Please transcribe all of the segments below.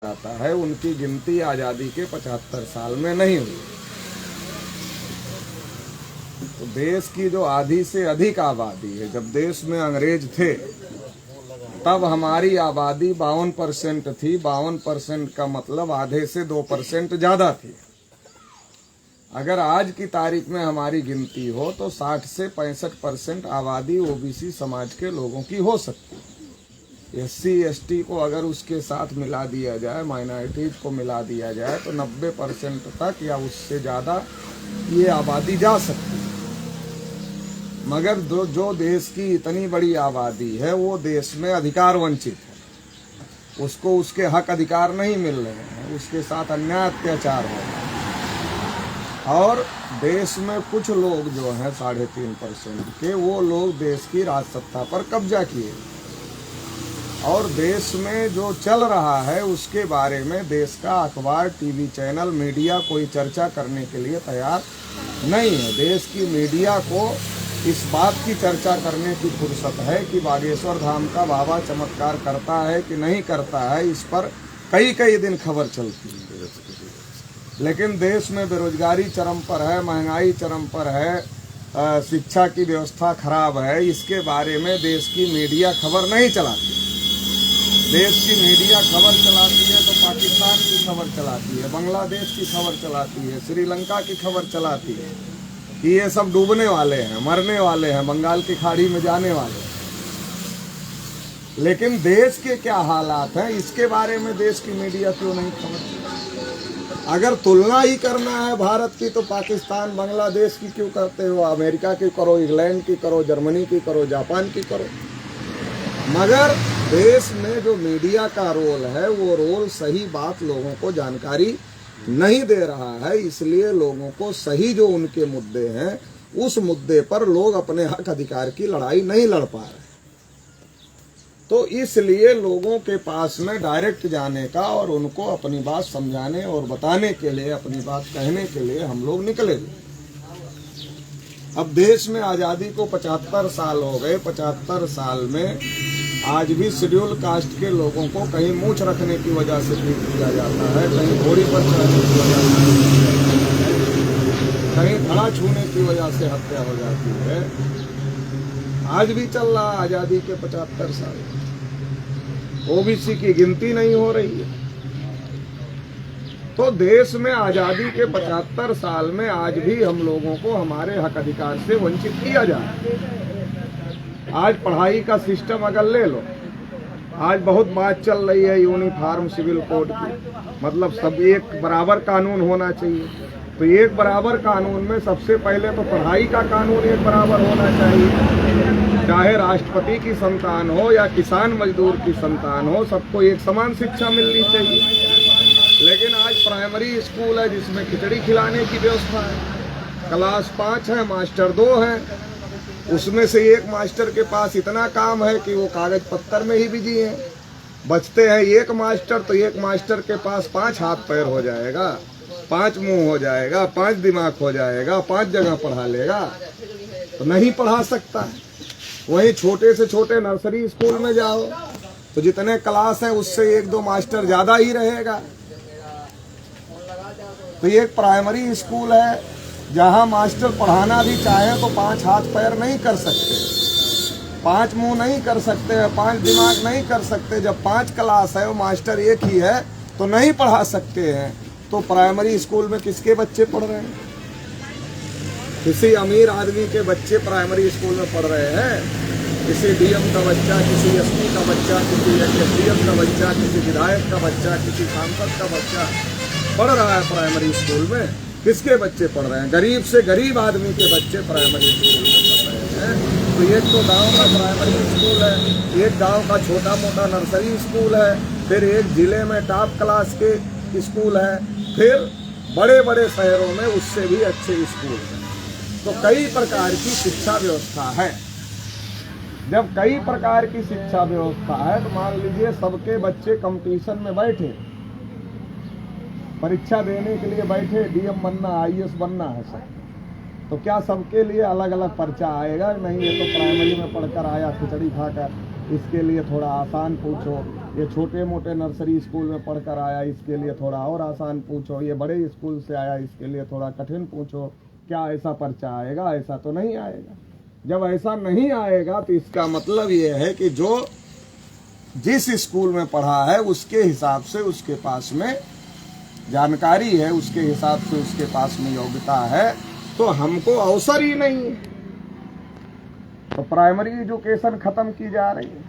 जाता है उनकी गिनती आज़ादी के 75 साल में नहीं हुई। तो देश की जो आधी से अधिक आबादी है, जब देश में अंग्रेज थे तब हमारी आबादी 52% थी। 52% का मतलब आधे से 2% ज़्यादा थी। अगर आज की तारीख में हमारी गिनती हो तो 60 से 65% आबादी ओबीसी समाज के लोगों की हो सकती है। SC ST को अगर उसके साथ मिला दिया जाए, माइनॉरिटीज को मिला दिया जाए तो 90% तक या उससे ज़्यादा ये आबादी जा सकती है। मगर जो देश की इतनी बड़ी आबादी है वो देश में अधिकार वंचित है, उसको उसके हक अधिकार नहीं मिल रहे हैं, उसके साथ अन्याय अत्याचार हो रहा है। और देश में कुछ लोग जो हैं 3.5% के, वो लोग देश की राजसत्ता पर कब्जा किए और देश में जो चल रहा है उसके बारे में देश का अखबार, टीवी चैनल, मीडिया कोई चर्चा करने के लिए तैयार नहीं है। देश की मीडिया को इस बात की चर्चा करने की फुर्सत है कि बागेश्वर धाम का बाबा चमत्कार करता है कि नहीं करता है, इस पर कई दिन खबर चलती है। लेकिन देश में बेरोजगारी चरम पर है, महंगाई चरम पर है, शिक्षा की व्यवस्था खराब है, इसके बारे में देश की मीडिया खबर नहीं चलाती। देश की मीडिया खबर चलाती है तो पाकिस्तान की खबर चलाती है, बांग्लादेश की खबर चलाती है, श्रीलंका की खबर चलाती है कि ये सब डूबने वाले हैं, मरने वाले हैं, बंगाल की खाड़ी में जाने वाले हैं। लेकिन देश के क्या हालात हैं इसके बारे में देश की मीडिया क्यों नहीं खबर? अगर तुलना ही करना है भारत की तो पाकिस्तान, बांग्लादेश की क्यों करते हो? अमेरिका की करो, इंग्लैंड की करो, जर्मनी की करो, जापान की करो। मगर देश में जो मीडिया का रोल है वो रोल सही बात लोगों को जानकारी नहीं दे रहा है, इसलिए लोगों को सही जो उनके मुद्दे हैं उस मुद्दे पर लोग अपने हक अधिकार की लड़ाई नहीं लड़ पा रहे। तो इसलिए लोगों के पास में डायरेक्ट जाने का और उनको अपनी बात समझाने और बताने के लिए, अपनी बात कहने के लिए हम लोग निकले। अब देश में आज़ादी को 75 साल हो गए। 75 साल में आज भी शेड्यूल कास्ट के लोगों को कहीं मूंछ रखने की वजह से पीट दिया जाता है, कहीं घोड़ी पर चढ़ने की वजह से, कहीं खड़ा छूने की वजह से हत्या हो जाती है। आज भी चल रहा आज़ादी के 75 साल। ओबीसी की गिनती नहीं हो रही है। तो देश में आज़ादी के 75 साल में आज भी हम लोगों को हमारे हक अधिकार से वंचित किया जा रहा है। आज पढ़ाई का सिस्टम अगर ले लो, आज बहुत बात चल रही है यूनिफॉर्म सिविल कोड की, मतलब सब एक बराबर कानून होना चाहिए। तो एक बराबर कानून में सबसे पहले तो पढ़ाई का कानून एक बराबर होना चाहिए। चाहे राष्ट्रपति की संतान हो या किसान मजदूर की संतान हो, सबको एक समान शिक्षा मिलनी चाहिए। लेकिन आज प्राइमरी स्कूल है जिसमें खिचड़ी खिलाने की व्यवस्था है, क्लास 5 है, मास्टर 2 हैं, उसमें से एक मास्टर के पास इतना काम है कि वो कागज पत्तर में ही बिजी है। बचते हैं एक मास्टर, तो एक मास्टर के पास 5 हाथ पैर हो जाएगा, 5 मुंह हो जाएगा, 5 दिमाग हो जाएगा, 5 जगह पढ़ा लेगा, तो नहीं पढ़ा सकता। वहीं छोटे से छोटे नर्सरी स्कूल में जाओ तो जितने क्लास है उससे 1-2 मास्टर ज्यादा ही रहेगा। तो ये एक प्राइमरी स्कूल है जहां मास्टर पढ़ाना भी चाहे तो 5 हाथ पैर नहीं कर सकते, 5 मुंह नहीं कर सकते, 5 दिमाग नहीं कर सकते। जब 5 क्लास है वो मास्टर एक ही है तो नहीं पढ़ा सकते हैं। तो प्राइमरी स्कूल में किसके बच्चे पढ़ रहे हैं? किसी अमीर आदमी के बच्चे प्राइमरी स्कूल में पढ़ रहे हैं। किसी DM का बच्चा, किसी SP का बच्चा, किसी SDM का बच्चा, किसी विधायक का बच्चा, किसी सांसद का बच्चा पढ़ रहा है प्राइमरी स्कूल में। किसके बच्चे पढ़ रहे हैं? गरीब से गरीब आदमी के बच्चे प्राइमरी स्कूल में पढ़ रहे हैं। तो एक तो गांव का प्राइमरी स्कूल है, एक गांव का छोटा मोटा नर्सरी स्कूल है, फिर एक जिले में टॉप क्लास के स्कूल है, फिर बड़े बड़े शहरों में उससे भी अच्छे स्कूल हैं। तो कई प्रकार की शिक्षा व्यवस्था है। जब कई प्रकार की शिक्षा व्यवस्था है तो मान लीजिए सबके बच्चे कंपटीशन में बैठे, परीक्षा देने के लिए बैठे, DM बनना, IAS बनना है सब, तो क्या सबके लिए अलग अलग पर्चा आएगा? नहीं, ये तो प्राइमरी में पढ़कर आया खिचड़ी खाकर, इसके लिए थोड़ा आसान पूछो, ये छोटे मोटे नर्सरी स्कूल में पढ़कर आया, इसके लिए थोड़ा और आसान पूछो, ये बड़े स्कूल से आया, इसके लिए थोड़ा कठिन पूछो। क्या ऐसा पर्चा आएगा? ऐसा तो नहीं आएगा। जब ऐसा नहीं आएगा तो इसका मतलब ये है कि जो जिस स्कूल में पढ़ा है उसके हिसाब से उसके पास में जानकारी है, उसके हिसाब से उसके पास में योग्यता है, तो हमको अवसर ही नहीं है। तो प्राइमरी एजुकेशन खत्म की जा रही है।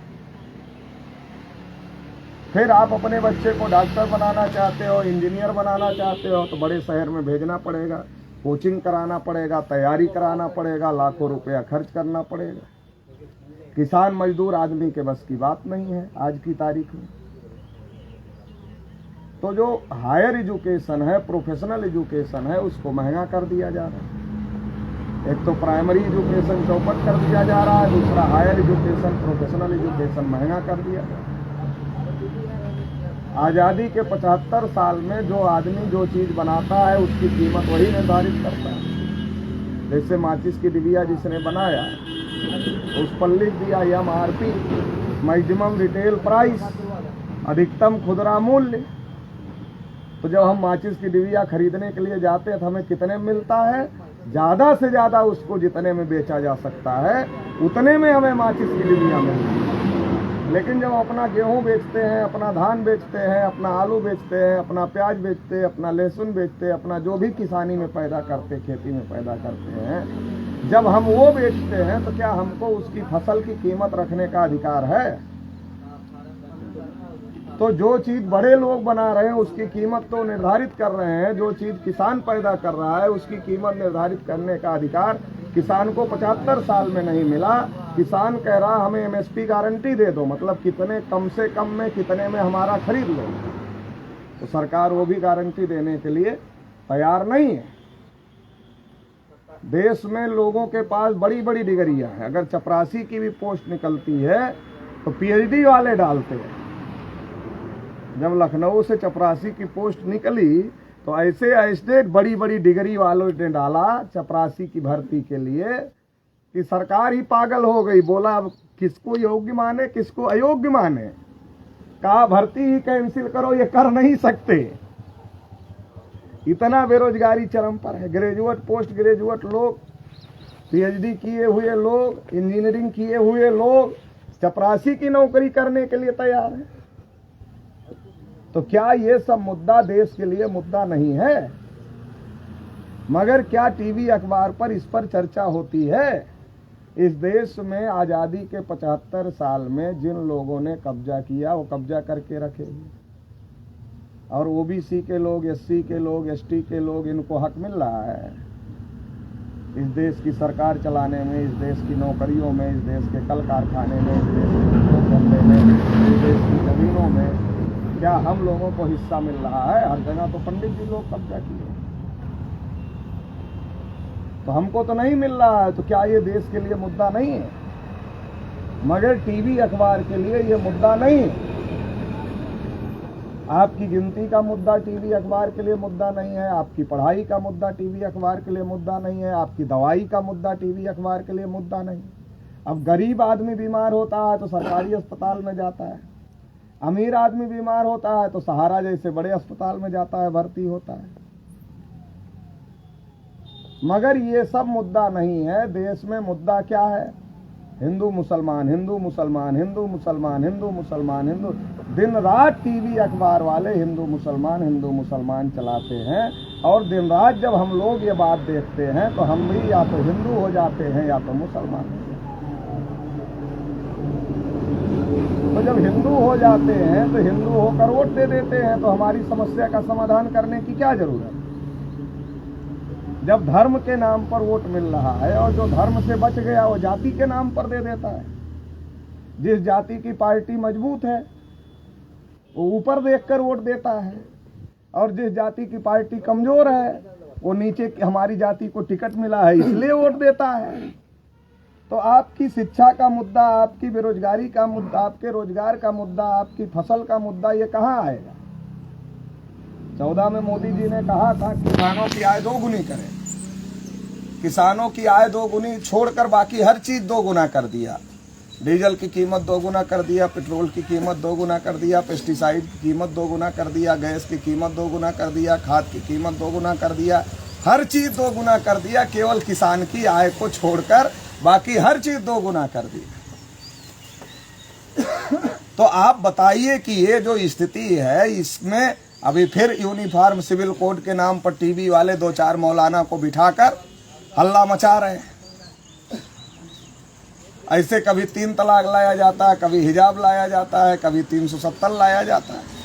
फिर आप अपने बच्चे को डॉक्टर बनाना चाहते हो, इंजीनियर बनाना चाहते हो, तो बड़े शहर में भेजना पड़ेगा, कोचिंग कराना पड़ेगा, तैयारी कराना पड़ेगा, लाखों रुपया खर्च करना पड़ेगा। किसान मजदूर आदमी के बस की बात नहीं है आज की तारीख में। तो जो हायर एजुकेशन है, प्रोफेशनल एजुकेशन है, उसको महंगा कर दिया जा रहा है। एक तो प्राइमरी एजुकेशन चौपट कर दिया जा रहा है, दूसरा हायर एजुकेशन, प्रोफेशनल एजुकेशन महंगा कर दिया जा रहा है। आज़ादी के 75 साल में जो आदमी जो चीज़ बनाता है उसकी कीमत वही निर्धारित करता है। जैसे माचिस की डिबिया जिसने बनाया उस पर लिख दिया MRP, मैक्सिमम रिटेल प्राइस, अधिकतम खुदरा मूल्य। तो जब हम माचिस की डिबिया खरीदने के लिए जाते हैं तो हमें कितने में मिलता है? ज़्यादा से ज़्यादा उसको जितने में बेचा जा सकता है उतने में हमें माचिस की डिबिया मिलती है। लेकिन जब अपना गेहूं बेचते हैं, अपना धान बेचते हैं, अपना आलू बेचते हैं, अपना प्याज बेचते हैं, अपना लहसुन बेचते हैं, अपना जो भी किसानी में पैदा करते, खेती में पैदा करते हैं, जब हम वो बेचते हैं तो क्या हमको उसकी फसल की कीमत रखने का अधिकार है? तो जो चीज बड़े लोग बना रहे हैं उसकी कीमत तो निर्धारित कर रहे हैं, जो चीज किसान पैदा कर रहा है उसकी कीमत निर्धारित करने का अधिकार किसान को 75 साल में नहीं मिला। किसान कह रहा हमें MSP गारंटी दे दो, मतलब कितने कम से कम में कितने में हमारा खरीद लो। तो सरकार वो भी गारंटी देने के लिए तैयार नहीं है। देश में लोगों के पास बड़ी बड़ी डिग्रियां हैं, अगर चपरासी की भी पोस्ट निकलती है तो PhD वाले डालते हैं। जब लखनऊ से चपरासी की पोस्ट निकली तो ऐसे बड़ी बड़ी डिग्री वालों ने डाला चपरासी की भर्ती के लिए कि सरकार ही पागल हो गई। बोला अब किसको योग्य माने किसको अयोग्य माने, कहा भर्ती ही कैंसिल करो, ये कर नहीं सकते। इतना बेरोजगारी चरम पर है। ग्रेजुएट, पोस्ट ग्रेजुएट लोग, PhD किए हुए लोग, इंजीनियरिंग किए हुए लोग चपरासी की नौकरी करने के लिए तैयार है। तो क्या ये सब मुद्दा देश के लिए मुद्दा नहीं है? मगर क्या टीवी अखबार पर इस पर चर्चा होती है? इस देश में आज़ादी के 75 साल में जिन लोगों ने कब्जा किया वो कब्जा करके रखे, और OBC के लोग, SC के लोग, ST के लोग, इनको हक मिल रहा है इस देश की सरकार चलाने में, इस देश की नौकरियों में, इस देश के कल कारखाने में, इस देश के धंधे में, इस देश की जमीनों में क्या हम लोगों को हिस्सा मिल रहा है? हर जगह तो पंडित जी लोग कब्जा किए, तो हमको तो नहीं मिल रहा है। तो क्या ये देश के लिए मुद्दा नहीं है? मगर टीवी अखबार के लिए ये मुद्दा नहीं है। आपकी गिनती का मुद्दा टीवी अखबार के लिए मुद्दा नहीं है, आपकी पढ़ाई का मुद्दा टीवी अखबार के लिए मुद्दा नहीं है, आपकी दवाई का मुद्दा टीवी अखबार के लिए मुद्दा नहीं। अब गरीब आदमी बीमार होता है तो सरकारी अस्पताल में जाता है, अमीर आदमी बीमार होता है तो सहारा जैसे बड़े अस्पताल में जाता है, भर्ती होता है। मगर ये सब मुद्दा नहीं है। देश में मुद्दा क्या है? हिंदू मुसलमान, हिंदू मुसलमान, हिंदू मुसलमान, हिंदू मुसलमान, हिंदू। दिन रात टीवी अखबार वाले हिंदू मुसलमान चलाते हैं, और दिन रात जब हम लोग ये बात देखते हैं तो हम भी या तो हिंदू हो जाते हैं या तो मुसलमान। तो जब हिंदू हो जाते हैं तो हिंदू होकर वोट दे देते हैं, तो हमारी समस्या का समाधान करने की क्या जरूरत? जब धर्म के नाम पर वोट मिल रहा है और जो धर्म से बच गया वो जाति के नाम पर दे देता है। जिस जाति की पार्टी मजबूत है वो ऊपर देखकर वोट देता है, और जिस जाति की पार्टी कमजोर है वो नीचे हमारी जाति को टिकट मिला है इसलिए वोट देता है। तो आपकी शिक्षा का मुद्दा, आपकी बेरोजगारी का मुद्दा, आपके रोजगार का मुद्दा, आपकी फसल का मुद्दा, ये कहाँ आएगा? 14 में मोदी जी ने कहा था किसानों की आय 2 गुनी करें। किसानों की आय 2 गुनी छोड़कर बाकी हर चीज 2 गुना कर दिया। डीजल की कीमत दोगुना कर दिया, पेट्रोल की कीमत दोगुना कर दिया, पेस्टिसाइड की कीमत दोगुना कर दिया, गैस की कीमत दोगुना कर दिया, खाद की कीमत दोगुना कर दिया, हर चीज़ दोगुना कर दिया। केवल किसान की आय को छोड़कर बाकी हर चीज़ दोगुना कर दी। तो आप बताइए कि ये जो स्थिति है, इसमें अभी फिर यूनिफॉर्म सिविल कोड के नाम पर टीवी वाले 2-4 मौलाना को बिठाकर हल्ला मचा रहे हैं। ऐसे कभी 3 तलाक लाया जाता है, कभी हिजाब लाया जाता है, कभी 370 लाया जाता है।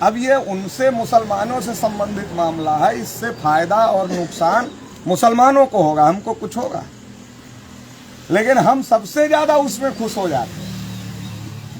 अब ये उनसे मुसलमानों से संबंधित मामला है, इससे फायदा और नुकसान मुसलमानों को होगा, हमको कुछ होगा, लेकिन हम सबसे ज्यादा उसमें खुश हो जाते हैं।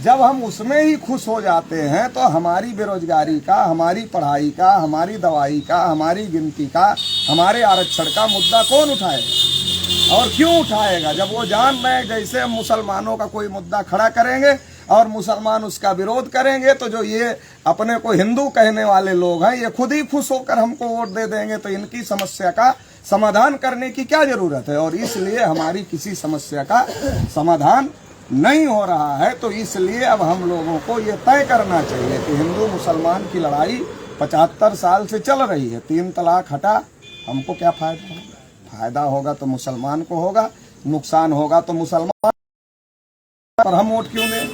जब हम उसमें ही खुश हो जाते हैं तो हमारी बेरोजगारी का, हमारी पढ़ाई का, हमारी दवाई का, हमारी गिनती का, हमारे आरक्षण का मुद्दा कौन उठाएगा और क्यों उठाएगा? जब वो जान रहे हैं जैसे हम मुसलमानों का कोई मुद्दा खड़ा करेंगे और मुसलमान उसका विरोध करेंगे तो जो ये अपने को हिंदू कहने वाले लोग हैं, ये खुद ही खुश होकर हमको वोट दे देंगे। तो इनकी समस्या का समाधान करने की क्या जरूरत है? और इसलिए हमारी किसी समस्या का समाधान नहीं हो रहा है। तो इसलिए अब हम लोगों को ये तय करना चाहिए कि हिंदू मुसलमान की लड़ाई 75 साल से चल रही है। 3 तलाक हटा, हमको क्या फायदा होगा? फायदा होगा तो मुसलमान को होगा, नुकसान होगा तो मुसलमान पर हम वोट क्यों दें?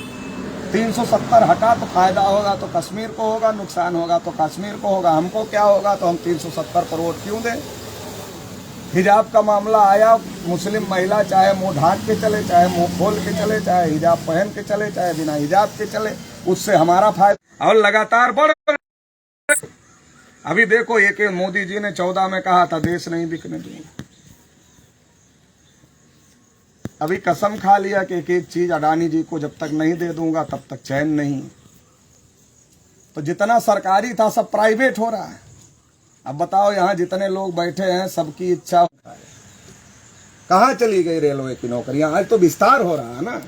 370 हटा तो फायदा होगा तो कश्मीर को होगा, नुकसान होगा तो कश्मीर को होगा, हमको क्या होगा? तो हम 370 पर वोट क्यों दें? हिजाब का मामला आया, मुस्लिम महिला चाहे मुंह ढांक के चले, चाहे मुंह खोल के चले, चाहे हिजाब पहन के चले, चाहे बिना हिजाब के चले, उससे हमारा फायदा और लगातार बढ़। अभी देखो, एक मोदी जी ने 14 में कहा था देश नहीं बिकने दूंगा। अभी कसम खा लिया कि एक एक चीज अडानी जी को जब तक नहीं दे दूंगा तब तक चैन नहीं। तो जितना सरकारी था सब प्राइवेट हो रहा है। अब बताओ, यहाँ जितने लोग बैठे हैं सबकी इच्छा होता है, कहाँ चली गई रेलवे की नौकरियां? आज तो विस्तार हो रहा है ना।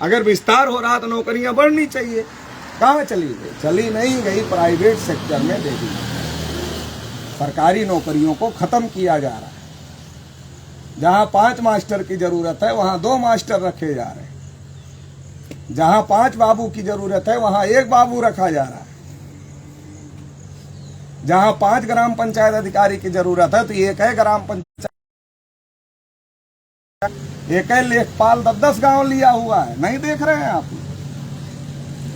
अगर विस्तार हो रहा तो नौकरियां बढ़नी चाहिए। कहाँ चली गई? चली नहीं गई, प्राइवेट सेक्टर में दे दी। सरकारी नौकरियों को खत्म किया जा रहा है। जहां 5 मास्टर की जरूरत है वहां 2 मास्टर रखे जा रहे हैं। जहां 5 बाबू की जरूरत है वहां 1 बाबू रखा जा रहा है। जहां 5 ग्राम पंचायत अधिकारी की जरूरत है तो 1 है ग्राम पंचायत, 1 है लेखपाल 10-10 गांव लिया हुआ है। नहीं देख रहे हैं आप?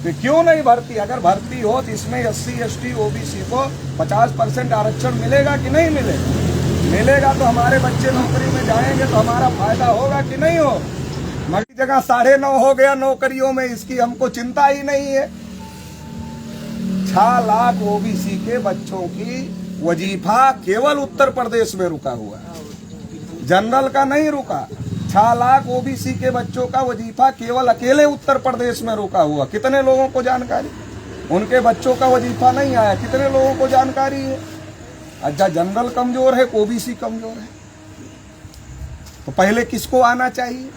तो क्यों नहीं भर्ती? अगर भर्ती हो तो इसमें SC ST OBC को 50% आरक्षण मिलेगा कि नहीं मिलेगा? मिलेगा तो हमारे बच्चे नौकरी में जाएंगे तो हमारा फायदा होगा कि नहीं हो? मगर जगह 9.5 हो गया नौकरियों में, इसकी हमको चिंता ही नहीं है। 6 लाख OBC के बच्चों की वजीफा केवल उत्तर प्रदेश में रुका हुआ है, जनरल का नहीं रुका। 6 लाख OBC के बच्चों का वजीफा केवल अकेले उत्तर प्रदेश में रुका हुआ। कितने लोगों को जानकारी? उनके बच्चों का वजीफा नहीं आया, कितने लोगों को जानकारी है? अच्छा, जनरल कमजोर है, OBC कमजोर है, तो पहले किसको आना चाहिए?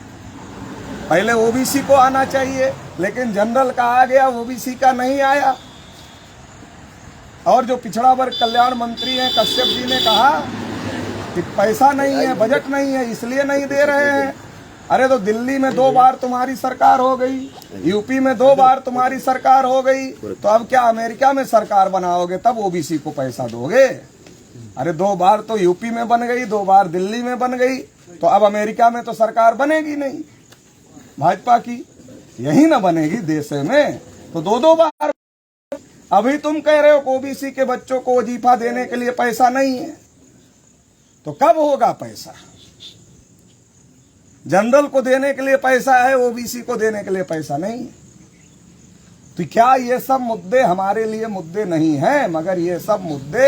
पहले OBC को आना चाहिए, लेकिन जनरल का आ गया, OBC का नहीं आया। और जो पिछड़ा वर्ग कल्याण मंत्री हैं कश्यप जी ने कहा कि पैसा नहीं है, बजट नहीं है, इसलिए नहीं दे रहे हैं। अरे तो दिल्ली में 2 बार तुम्हारी सरकार हो गई, यूपी में 2 बार तुम्हारी सरकार हो गई, तो अब क्या अमेरिका में सरकार बनाओगे तब OBC को पैसा दोगे? अरे 2 बार तो यूपी में बन गई, 2 बार दिल्ली में बन गई, तो अब अमेरिका में तो सरकार बनेगी नहीं भाजपा की, यही ना बनेगी देश में, तो 2-2 बार। अभी तुम कह रहे हो कि OBC के बच्चों को वजीफा देने के लिए पैसा नहीं है, तो कब होगा पैसा? जनरल को देने के लिए पैसा है, OBC को देने के लिए पैसा नहीं। तो क्या ये सब मुद्दे हमारे लिए मुद्दे नहीं हैं? मगर ये सब मुद्दे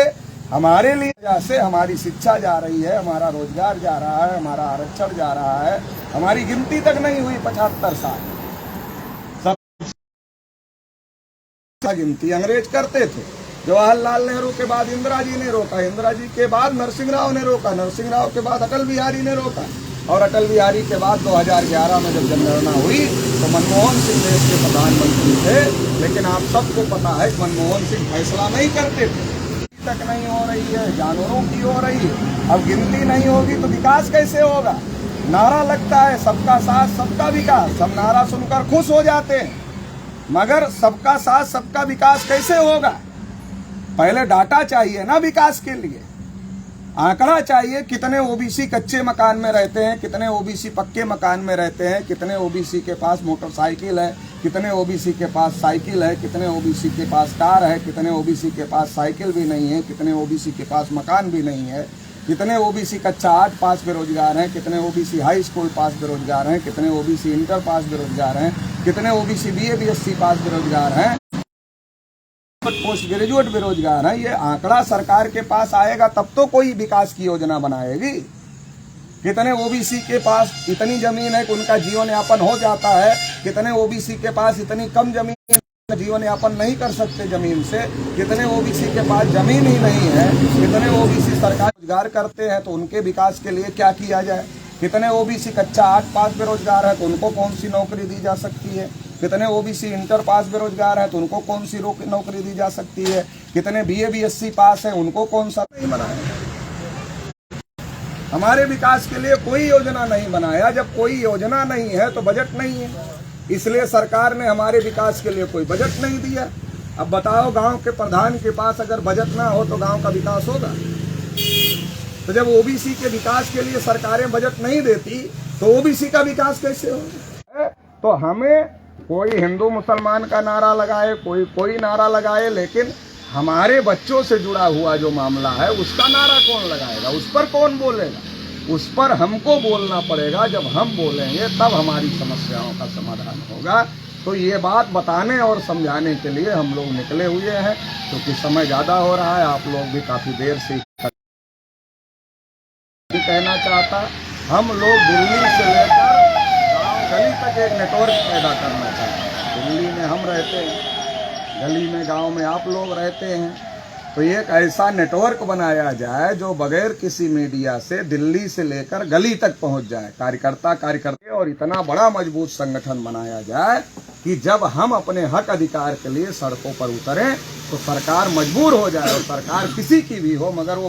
हमारे लिए, जैसे हमारी शिक्षा जा रही है, हमारा रोजगार जा रहा है, हमारा आरक्षण जा रहा है, हमारी गिनती तक नहीं हुई 75 साल। सब गिनती अंग्रेज करते थे। जवाहरलाल नेहरू के बाद इंदिरा जी ने रोका, इंदिरा जी के बाद नरसिंह राव ने रोका, नरसिंह राव के बाद अटल बिहारी ने रोका, और अटल बिहारी के बाद 2011 में जब जनगणना हुई तो मनमोहन सिंह देश के प्रधानमंत्री थे। लेकिन आप सबको पता है मनमोहन सिंह फैसला नहीं करते थे। तक नहीं हो रही है, जानवरों की हो रही है। अब गिनती नहीं होगी तो विकास कैसे होगा? नारा लगता है सबका साथ सबका विकास, हम नारा सुनकर खुश हो जाते हैं, मगर सबका साथ सबका विकास कैसे होगा? पहले डाटा चाहिए ना विकास के लिए, आंकड़ा चाहिए। कितने ओबीसी कच्चे मकान में रहते हैं, कितने ओबीसी पक्के मकान में रहते हैं, कितने ओबीसी के पास मोटरसाइकिल है, कितने ओबीसी के पास साइकिल है, कितने ओबीसी के पास कार है, कितने ओबीसी के पास साइकिल भी नहीं है, कितने ओबीसी के पास मकान भी नहीं है, कितने ओबीसी कक्षा 8 पास बेरोजगार हैं, कितने ओबीसी हाई स्कूल पास बेरोजगार हैं, कितने ओबीसी इंटर पास बेरोजगार हैं, कितने ओबीसी बीए बीएससी पास बेरोजगार हैं, पोस्ट ग्रेजुएट बेरोजगार है। ये आंकड़ा सरकार के पास आएगा तब तो कोई विकास की योजना बनाएगी। कितने ओबीसी के पास इतनी जमीन है कि उनका जीवन यापन हो जाता है, कितने ओबीसी के पास इतनी कम जमीन जीवन यापन नहीं कर सकते जमीन से, कितने ओबीसी के पास जमीन ही नहीं है, कितने ओबीसी सरकार रोजगार करते हैं तो उनके विकास के लिए क्या किया जाए, कितने ओबीसी कक्षा 8 पास बेरोजगार है तो उनको कौन सी नौकरी दी जा सकती है, कितने ओबीसी इंटर पास बेरोजगार है तो उनको कौन सी नौकरी दी जा सकती है, कितने बीए बीएससी पास है उनको कौन सा नहीं बनाया। हमारे विकास के लिए कोई योजना नहीं बनाया। जब कोई योजना नहीं है तो बजट नहीं है, इसलिए सरकार ने हमारे विकास के लिए कोई बजट नहीं दिया। अब बताओ, गांव के प्रधान के पास अगर बजट ना हो तो गांव का विकास होगा? तो जब ओबीसी के विकास के लिए सरकारें बजट नहीं देती तो ओबीसी का विकास कैसे होगा? तो हमें कोई हिंदू मुसलमान का नारा लगाए, कोई नारा लगाए, लेकिन हमारे बच्चों से जुड़ा हुआ जो मामला है उसका नारा कौन लगाएगा? उस पर कौन बोलेगा? उस पर हमको बोलना पड़ेगा। जब हम बोलेंगे तब हमारी समस्याओं का समाधान होगा। तो ये बात बताने और समझाने के लिए हम लोग निकले हुए हैं, क्योंकि समय ज़्यादा हो रहा है। आप लोग भी काफ़ी देर से कहना चाहता, हम लोग दिल्ली से लेकर गाँव गली तक एक नेटवर्क पैदा करना चाहते हैं। दिल्ली में हम रहते हैं, गली में गांव में आप लोग रहते हैं, तो एक ऐसा नेटवर्क बनाया जाए जो बगैर किसी मीडिया से दिल्ली से लेकर गली तक पहुंच जाए। कार्यकर्ता और इतना बड़ा मजबूत संगठन बनाया जाए कि जब हम अपने हक अधिकार के लिए सड़कों पर उतरें तो सरकार मजबूर हो जाए, और सरकार किसी की भी हो मगर वो